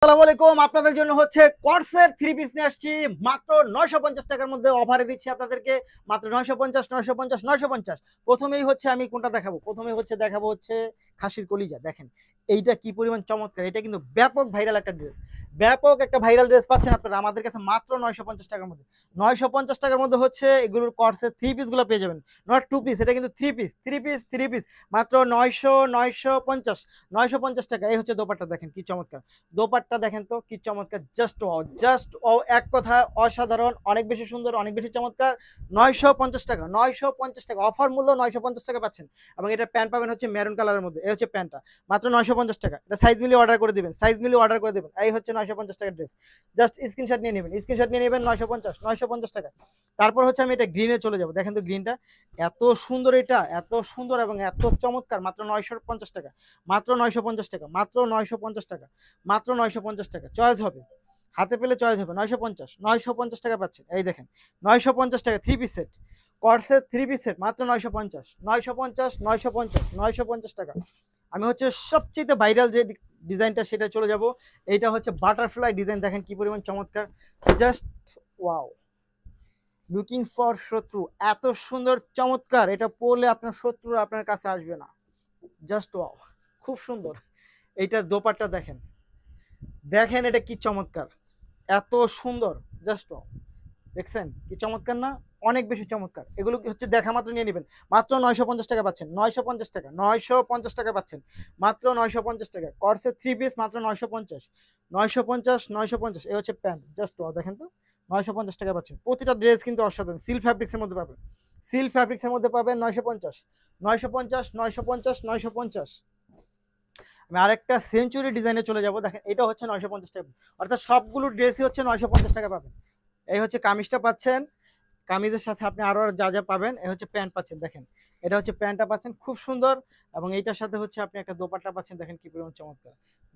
আসসালামু আলাইকুম। আপনাদের জন্য হচ্ছে কর্সের থ্রি পিস নিয়ে আসছি মাত্র 950 টাকার মধ্যে অফারে দিচ্ছি আপনাদেরকে। মাত্র 950 প্রথমেই হচ্ছে আমি কোনটা দেখাবো, দেখাবো হচ্ছে খাসির কলিজা। দেখেন এইটা কি পরিমাণ চমৎকার, এটা কিন্তু ব্যাপক ভাইরাল একটা ড্রেস। ব্যাপক একটা ভাইরাল ড্রেস পাচ্ছেন আপনারা আমাদের কাছে মাত্র 950 টাকার মধ্যে। 950 টাকার মধ্যে হচ্ছে এগুলোর কর্সের থ্রি পিস গুলো পেয়ে যাবেন, নট টু পিস, এটা কিন্তু থ্রি পিস মাত্র 950 টাকা। এই হচ্ছে দোপাট্টা, দেখেন কি চমৎকার দোপাট্টা, দেখেন তো কি চমৎকার, জাস্ট এক কথা অসাধারণ, অনেক বেশি সুন্দর, অনেক বেশি চমৎকার। 950 টাকা অফার মূল্য, 950 টাকা পাচ্ছেন। এবং এটা প্যান্ট পাবেন হচ্ছে মেরুন কালারের মধ্যে, এই হচ্ছে প্যান্টটা মাত্র 950 টাকা। এটা সাইজ মিলিয়ে অর্ডার করে দিবেন, এই হচ্ছে 950 টাকার ড্রেস। জাস্ট স্ক্রিনশট নিয়ে নেবেন 950 টাকা। তারপর হচ্ছে আমি এটা গ্রিনে চলে যাবো, দেখেন তো গ্রিনটা এত সুন্দর, এটা এত সুন্দর এবং এত চমৎকার, মাত্র 950 টাকা। মাত্র 950 টাকা চয়েস হবে, হাতে পেলে চয়েস হবে। 950 টাকা পাচ্ছেন। এই দেখেন 950 টাকা থ্রি পিস সেট, কর্সের থ্রি পিস সেট মাত্র 950 টাকা। আমি হচ্ছে সবচেয়ে ভাইরাল যে ডিজাইনটা সেটা চলে যাব। এইটা হচ্ছে বাটারফ্লাই ডিজাইন, দেখেন কি পরিমাণ চমৎকার, জাস্ট ওয়াও। লুকিং ফর শত্রু, এত সুন্দর চমৎকার, এটা পরলে আপনার শত্রু আপনার কাছে আসবে না। জাস্ট ওয়াও, খুব সুন্দর। এইটার দোপাট্টা দেখেন, দেখেন এটা কি চমৎকার, এত সুন্দর, জাস্ট দেখছেন কি চমৎকার না, অনেক বেশি চমৎকার। এগুলো হচ্ছে দেখা মাত্র নিয়ে নেবেন, মাত্র 950 টাকা পাচ্ছেন। 950 টাকা পাচ্ছেন, মাত্র 950 টাকা। কর্সের থ্রি পিস মাত্র 950 এই হচ্ছে প্যান্ট, জাস্ট দেখেন তো 950 টাকা পাচ্ছেন। প্রতিটা ড্রেস কিন্তু অসাধারণ, সিল ফ্যাব্রিক্সের মধ্যে পাবেন 950। আমি আরেকটা সেঞ্চুরি ডিজাইনে চলে যাব, দেখেন এটা হচ্ছে 950 টাকা। অর্থাৎ সবগুলো ড্রেসই হচ্ছে 950 টাকা পাবেন। এই হচ্ছে কামিজটা পাচ্ছেন, কামিজের সাথে আপনি আরো যা যা পাবেন, এই হচ্ছে প্যান্ট পাচ্ছেন, দেখেন এটা হচ্ছে প্যান্টটা পাচ্ছেন খুব সুন্দর। এবং এইটার সাথে হচ্ছে আপনি একটা দোপাট্টা পাচ্ছেন, দেখেন কি পরিমাণ চমৎকার,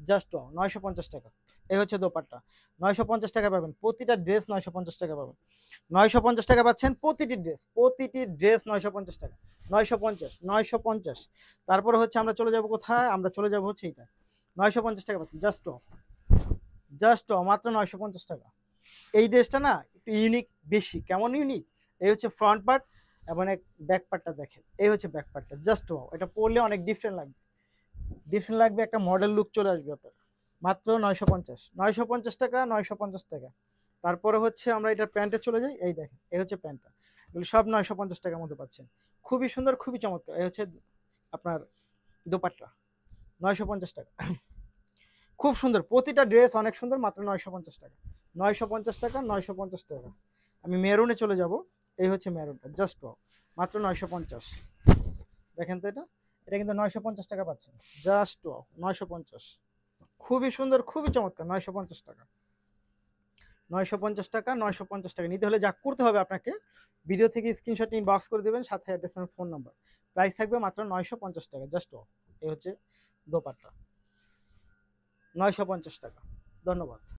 জাস্ট 950 টাকা। এই হচ্ছে দোপাট্টা, 950 টাকা পাবেন। প্রতিটা ড্রেস 950 টাকা পাবেন, 950 টাকা পাচ্ছেন। প্রতিটি ড্রেস 950 টাকা, 950। তারপর হচ্ছে আমরা চলে যাব কোথায়, আমরা চলে যাব হচ্ছে এইটা, 950 টাকা পাচ্ছেন, জাস্ট মাত্র 950 টাকা। এই ড্রেসটা না একটু ইউনিক বেশি, কেমন ইউনিক, এই হচ্ছে ফ্রন্ট পার্ট এবং ব্যাক পার্টটা দেখেন, এই হচ্ছে ব্যাক পার্টটা, জাস্ট এটা পরলে অনেক ডিফারেন্ট লাগবে, একটা মডেল লুক চলে আসবে আপনার। মাত্র 950 টাকা, 950 টাকা। তারপরে হচ্ছে আমরা এটা প্যান্টে চলে যাই, এই দেখেন এই হচ্ছে প্যান্টটা, এগুলো সব 950 টাকার মধ্যে পাচ্ছেন। খুবই সুন্দর, খুবই চমৎকার। এই হচ্ছে আপনার দোপাট্টা, 950 টাকা। খুব সুন্দর, প্রতিটা ড্রেস অনেক সুন্দর, মাত্র 950 টাকা। 950 টাকা। আমি মেরুনে চলে যাব, এই হচ্ছে মেরুনটা, জাস্ট মাত্র 950। দেখেন তো এটা, এটা কিন্তু 950 টাকা পাচ্ছেন, জাস্ট 950। খুবই সুন্দর, খুবই চমৎকার, 950 টাকা। 950 টাকা নিতে হলে যা করতে হবে আপনাকে, ভিডিও থেকে স্ক্রিনশট ইনবক্স করে দেবেন, সাথে অ্যাড্রেস এবং ফোন নাম্বার। প্রাইস থাকবে মাত্র 950 টাকা, জাস্ট এই হচ্ছে দোপাট্টা, 950 টাকা। ধন্যবাদ।